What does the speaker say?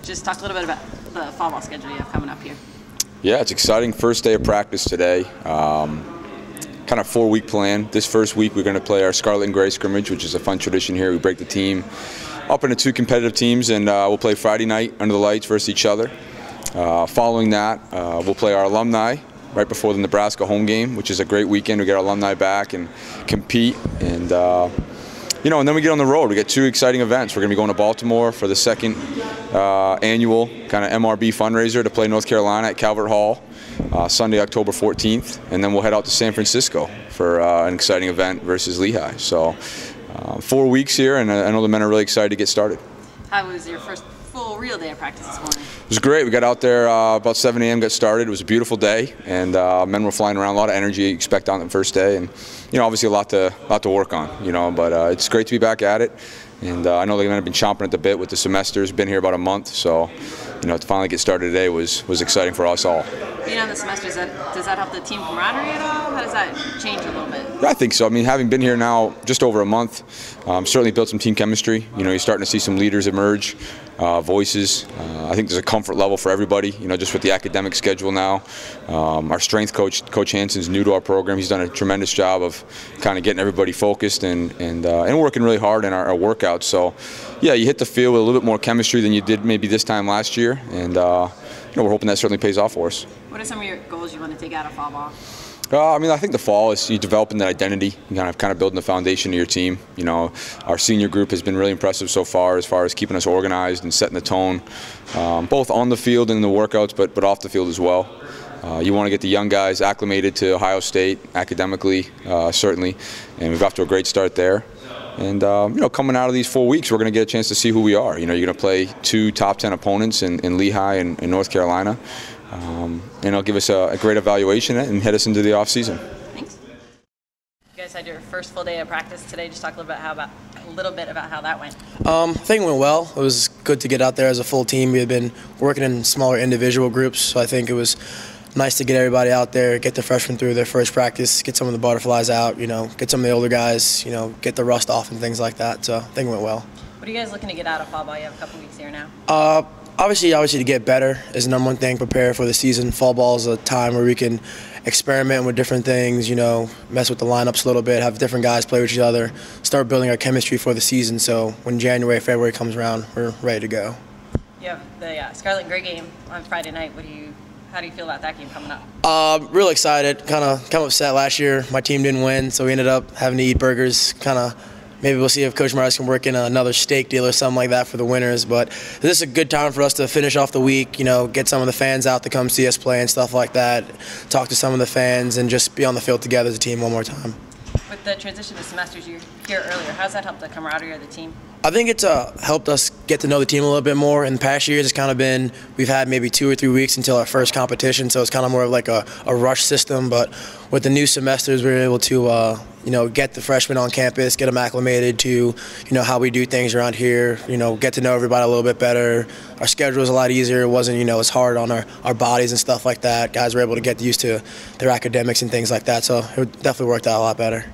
Just talk a little bit about the fall ball schedule you have coming up here. Yeah, it's exciting. First day of practice today. Kind of 4-week plan. This first week we're going to play our Scarlet and Gray scrimmage, which is a fun tradition here. We break the team up into 2 competitive teams, and we'll play Friday night under the lights versus each other. Following that, we'll play our alumni right before the Nebraska home game, which is a great weekend. We get our alumni back and compete, and and then we get on the road. We get 2 exciting events. We're going to be going to Baltimore for the second annual kind of MRB fundraiser to play North Carolina at Calvert Hall Sunday, October 14th, and then we'll head out to San Francisco for an exciting event versus Lehigh. So 4 weeks here, and I know the men are really excited to get started. How was your first full real day of practice this morning? It was great. We got out there about 7 a.m., got started. It was a beautiful day, and men were flying around. A lot of energy you expect on the first day, and obviously a lot to work on. But it's great to be back at it. And I know the men have been chomping at the bit with the semesters. Been here about a month, so to finally get started today was exciting for us all. Being on the semesters, does that help the team camaraderie at all? How does that change a little bit? I think so. I mean, having been here now just over a month, certainly built some team chemistry. You're starting to see some leaders emerge, voices. I think there's a comfort level for everybody. Just with the academic schedule now. Our strength coach, Coach Hansen's new to our program. He's done a tremendous job of kind of getting everybody focused and working really hard in our workouts. So, yeah, you hit the field with a little bit more chemistry than you did maybe this time last year, and we're hoping that certainly pays off for us. What are some of your goals you want to take out of fall ball? I think the fall is you developing that identity, kind of building the foundation of your team. Our senior group has been really impressive so far as keeping us organized and setting the tone, both on the field and in the workouts, but off the field as well. You want to get the young guys acclimated to Ohio State academically, certainly, and we've off to a great start there. And coming out of these 4 weeks, we're going to get a chance to see who we are. You're going to play 2 top 10 opponents in Lehigh and North Carolina. And it'll give us a great evaluation and head us into the off season. Thanks. You guys had your first full day of practice today. Just talk a little bit about how that went. I think it went well. It was good to get out there as a full team. We had been working in smaller individual groups, so I think it was nice to get everybody out there, get the freshmen through their first practice, get some of the butterflies out, get some of the older guys, get the rust off and things like that. So I think it went well. What are you guys looking to get out of fall ball? You have a couple weeks here now. Obviously to get better is the number one thing, prepare for the season. Fall ball is a time where we can experiment with different things, mess with the lineups a little bit, have different guys play with each other, start building our chemistry for the season. So when January, February comes around, we're ready to go. You have the Scarlet and Gray game on Friday night. How do you feel about that game coming up? Real excited. Kind of upset last year. My team didn't win, so we ended up having to eat burgers. Maybe we'll see if Coach Morris can work in another steak deal or something like that for the winners. But this is a good time for us to finish off the week, get some of the fans out to come see us play and stuff like that, talk to some of the fans, and just be on the field together as a team one more time. With the transition to semesters you here earlier, how's that helped the camaraderie of the team? I think it's helped us get to know the team a little bit more. In the past years, it's kind of been, we've had maybe 2 or 3 weeks until our first competition, so it's kind of more of like a rush system. But with the new semesters, we were able to, get the freshmen on campus, get them acclimated to, how we do things around here, get to know everybody a little bit better. Our schedule was a lot easier. It wasn't, as hard on our bodies and stuff like that. Guys were able to get used to their academics and things like that, so it definitely worked out a lot better.